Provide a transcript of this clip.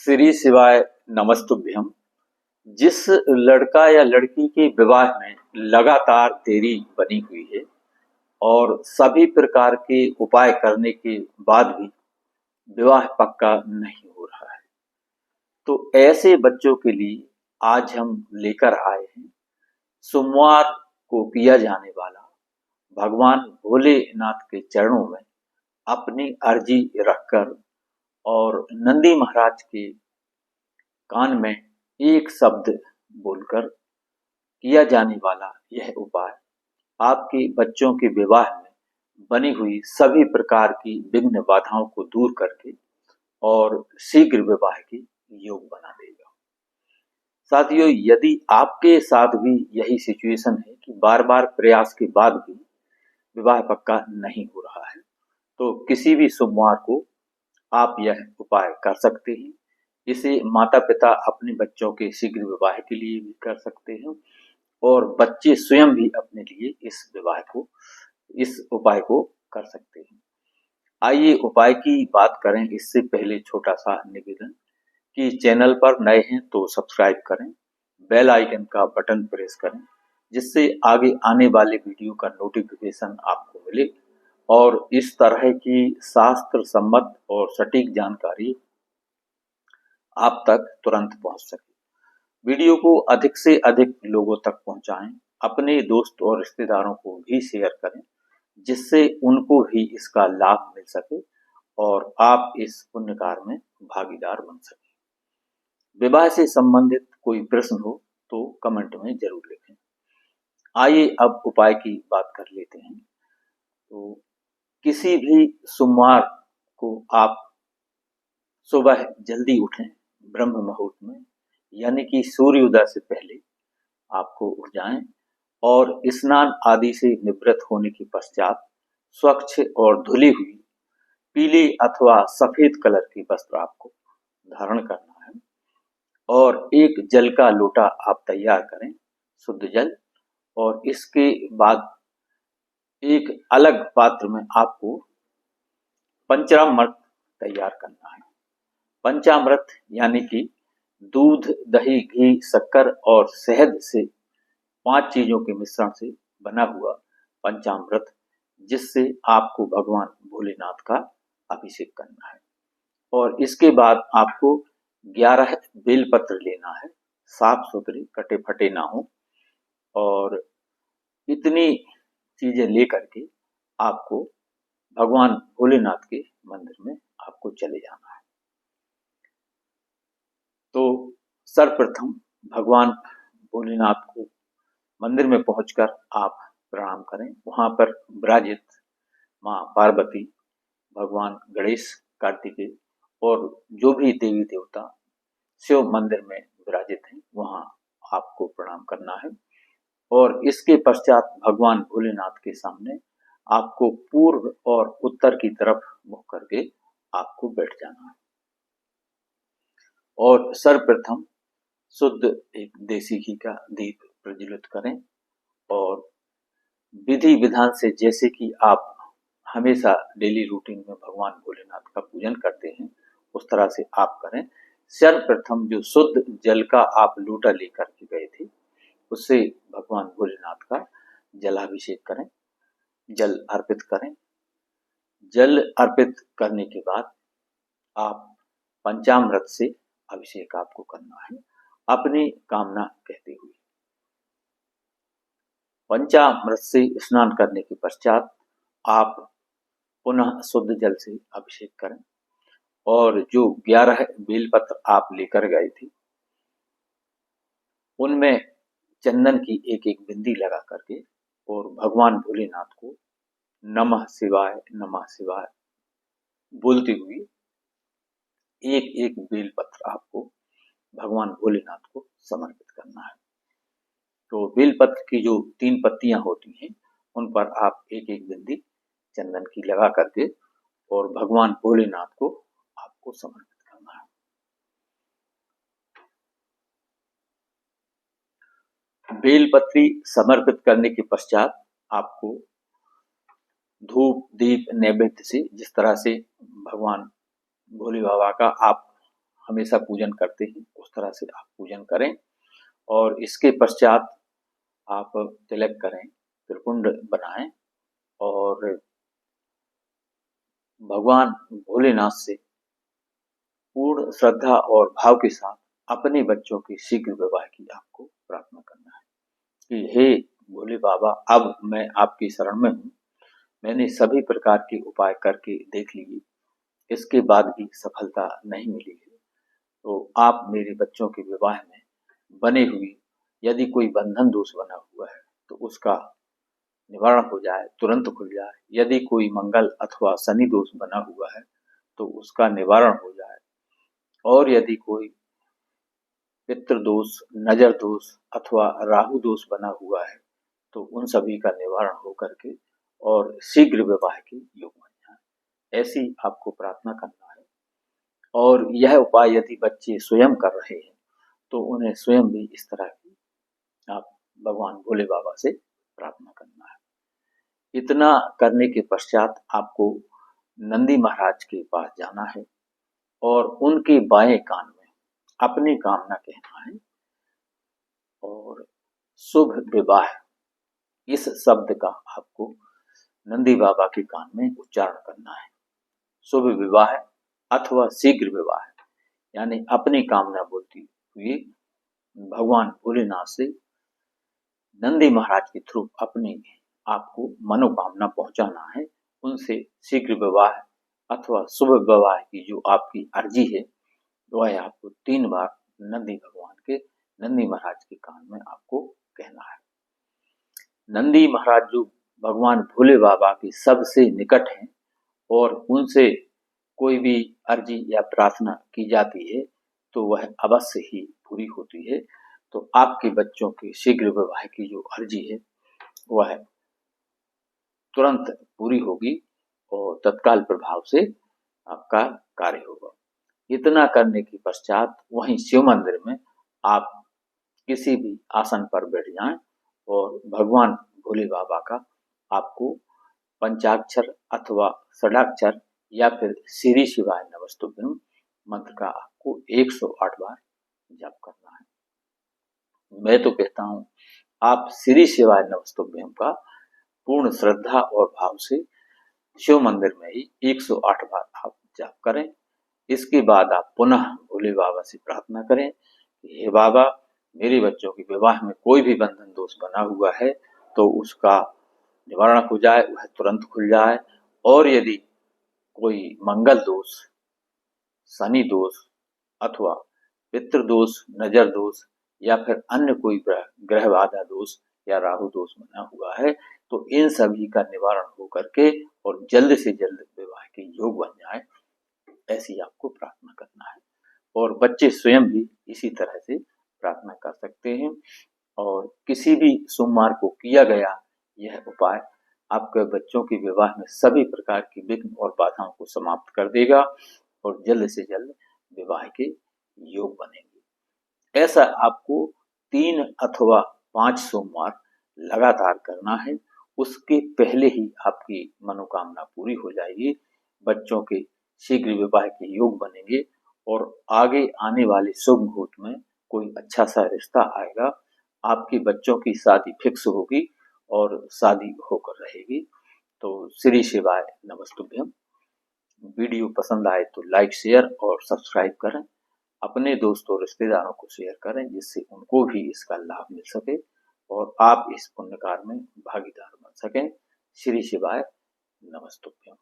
श्री शिवाय नमस्तुभ्यम। जिस लड़का या लड़की के विवाह में लगातार देरी बनी हुई है और सभी प्रकार के उपाय करने के बाद भी विवाह पक्का नहीं हो रहा है, तो ऐसे बच्चों के लिए आज हम लेकर आए हैं सोमवार को किया जाने वाला भगवान भोलेनाथ के चरणों में अपनी अर्जी रखकर और नंदी महाराज के कान में एक शब्द बोलकर किया जाने वाला यह उपाय आपके बच्चों के विवाह में बनी हुई सभी प्रकार की विघ्न बाधाओं को दूर करके और शीघ्र विवाह के योग बना देगा। साथियों, यदि आपके साथ भी यही सिचुएशन है कि बार बार प्रयास के बाद भी विवाह पक्का नहीं हो रहा है, तो किसी भी सोमवार को आप यह उपाय कर सकते हैं। इसे माता पिता अपने बच्चों के शीघ्र विवाह के लिए भी कर सकते हैं और बच्चे स्वयं भी अपने लिए इस उपाय को कर सकते हैं। आइए उपाय की बात करें। इससे पहले छोटा सा निवेदन कि चैनल पर नए हैं तो सब्सक्राइब करें, बेल आइकन का बटन प्रेस करें, जिससे आगे आने वाले वीडियो का नोटिफिकेशन आपको मिले और इस तरह की शास्त्र सम्मत और सटीक जानकारी आप तक तुरंत पहुंच सके। वीडियो को अधिक से अधिक लोगों तक पहुंचाएं, अपने दोस्त और रिश्तेदारों को भी शेयर करें, जिससे उनको भी इसका लाभ मिल सके और आप इस पुण्य कार्य में भागीदार बन सके। विवाह से संबंधित कोई प्रश्न हो तो कमेंट में जरूर लिखें। आइए अब उपाय की बात कर लेते हैं। तो किसी भी सोमवार को आप सुबह जल्दी उठें, ब्रह्म मुहूर्त में, यानी कि सूर्योदय से पहले आपको उठ जाएं और स्नान आदि से निवृत्त होने के पश्चात स्वच्छ और धुली हुई पीले अथवा सफेद कलर के वस्त्र आपको धारण करना है और एक जल का लोटा आप तैयार करें, शुद्ध जल, और इसके बाद एक अलग पात्र में आपको पंचामृत तैयार करना है। पंचामृत यानी कि दूध, दही, घी, शक्कर और शहद से 5 चीजों के मिश्रण से बना हुआ पंचामृत, जिससे आपको भगवान भोलेनाथ का अभिषेक करना है। और इसके बाद आपको 11 बेलपत्र लेना है, साफ सुथरे, कटे फटे ना हो, और इतनी चीजें लेकर के आपको भगवान भोलेनाथ के मंदिर में आपको चले जाना है। तो सर्वप्रथम भगवान भोलेनाथ को मंदिर में पहुंचकर आप प्रणाम करें। वहां पर विराजित मां पार्वती, भगवान गणेश, कार्तिकेय और जो भी देवी देवता शिव मंदिर में विराजित हैं, वहां आपको प्रणाम करना है। और इसके पश्चात भगवान भोलेनाथ के सामने आपको पूर्व और उत्तर की तरफ मुख करके आपको बैठ जाना है और सर्वप्रथम शुद्ध एक देसी घी का दीप प्रज्वलित करें और विधि विधान से, जैसे कि आप हमेशा डेली रूटीन में भगवान भोलेनाथ का पूजन करते हैं, उस तरह से आप करें। सर्वप्रथम जो शुद्ध जल का आप लोटा लेकर के गए थे, उससे भगवान भोलेनाथ का जलाभिषेक करें, जल अर्पित करें। जल अर्पित करने के बाद आप पंचामृत से अभिषेक आपको करना है, अपनी कामना कहते हुए। पंचामृत से स्नान करने के पश्चात आप पुनः शुद्ध जल से अभिषेक करें और जो 11 बेलपत्र आप लेकर गए थे, उनमें चंदन की एक एक बिंदी लगा करके और भगवान भोलेनाथ को नमः शिवाय बोलते हुए एक एक बेलपत्र आपको भगवान भोलेनाथ को समर्पित करना है। तो बेलपत्र की जो 3 पत्तियां होती हैं, उन पर आप एक एक बिंदी चंदन की लगा करके और भगवान भोलेनाथ को आपको समर्पित करना है। बेलपत्री समर्पित करने के पश्चात आपको धूप, दीप, नैवेद्य से, जिस तरह से भगवान भोले बाबा का आप हमेशा पूजन करते हैं उस तरह से आप पूजन करें। और इसके पश्चात आप तिलक करें, त्रिपुंड बनाएं और भगवान भोलेनाथ से पूर्ण श्रद्धा और भाव के साथ अपने बच्चों के शीघ्र विवाह की आपको प्रार्थना करना है कि हे भोले बाबा, अब मैं आपकी शरण में हूँ। मैंने सभी प्रकार के उपाय करके देख लिए, इसके बाद भी सफलता नहीं मिली है। तो आप मेरे बच्चों के विवाह में बने हुए यदि कोई बंधन दोष बना हुआ है तो उसका निवारण हो जाए, तुरंत खुल जाए। यदि कोई मंगल अथवा शनि दोष बना हुआ है तो उसका निवारण हो जाए। और यदि कोई पितृ दोष, नजर दोष अथवा राहु दोष बना हुआ है तो उन सभी का निवारण हो करके और शीघ्र विवाह के योग बन जाए, ऐसी आपको प्रार्थना करना है। और यह उपाय यदि बच्चे स्वयं कर रहे हैं तो उन्हें स्वयं भी इस तरह की आप भगवान भोले बाबा से प्रार्थना करना है। इतना करने के पश्चात आपको नंदी महाराज के पास जाना है और उनके बाएं कान में अपनी कामना कहना है और शुभ विवाह, इस शब्द का आपको नंदी बाबा के कान में उच्चारण करना है। शुभ विवाह अथवा शीघ्र विवाह, यानी अपनी कामना बोलती हुए भगवान भोलेनाथ से नंदी महाराज के थ्रू अपनी आपको मनोकामना पहुंचाना है। उनसे शीघ्र विवाह अथवा शुभ विवाह की जो आपकी अर्जी है वह आपको 3 बार नंदी भगवान के, नंदी महाराज के कान में आपको कहना है। नंदी महाराज जो भगवान भोले बाबा के सबसे निकट हैं और उनसे कोई भी अर्जी या प्रार्थना की जाती है तो वह अवश्य ही पूरी होती है। तो आपके बच्चों के शीघ्र विवाह की जो अर्जी है वह तुरंत पूरी होगी और तत्काल प्रभाव से आपका कार्य होगा। इतना करने के पश्चात वहीं शिव मंदिर में आप किसी भी आसन पर बैठ जाएं और भगवान भोले बाबा का आपको पंचाक्षर अथवा षडाक्षर या फिर श्री शिवाय नमस्तुभ्यम मंत्र का आपको 108 बार जप करना है। मैं तो कहता हूं आप श्री शिवाय नमस्तुभ्यम का पूर्ण श्रद्धा और भाव से शिव मंदिर में ही 108 बार आप जप करें। इसके बाद आप पुनः भोले बाबा से प्रार्थना करें कि हे बाबा, मेरे बच्चों के विवाह में कोई भी बंधन दोष बना हुआ है तो उसका निवारण हो जाए, वह तुरंत खुल जाए। और यदि कोई मंगल दोष, शनि दोष अथवा पितृ दोष, नजर दोष या फिर अन्य कोई ग्रह बाधा दोष या राहु दोष बना हुआ है तो इन सभी का निवारण हो करके और जल्द से जल्द विवाह के योग बन जाए, ऐसी आपको प्रार्थना करना है। और बच्चे स्वयं भी इसी तरह से प्रार्थना कर सकते हैं। और किसी भी सोमवार को किया गया यह उपाय आपके बच्चों के विवाह में सभी प्रकार की विघ्न और बाधाओं को समाप्त कर देगा और जल्द से जल्द विवाह के योग बनेंगे। ऐसा आपको 3 अथवा 5 सोमवार लगातार करना है। उसके पहले ही आपकी मनोकामना पूरी हो जाएगी, बच्चों के शीघ्र विवाह के योग बनेंगे और आगे आने वाले शुभ मुहूर्त में कोई अच्छा सा रिश्ता आएगा। आपके बच्चों की शादी फिक्स होगी और शादी होकर रहेगी। तो श्री शिवाय नमस्तुभ्यम। वीडियो पसंद आए तो लाइक, शेयर और सब्सक्राइब करें। अपने दोस्तों रिश्तेदारों को शेयर करें जिससे उनको भी इसका लाभ मिल सके और आप इस पुण्य कार्य में भागीदार बन सकें। श्री शिवाय नमस्तुभ्यम।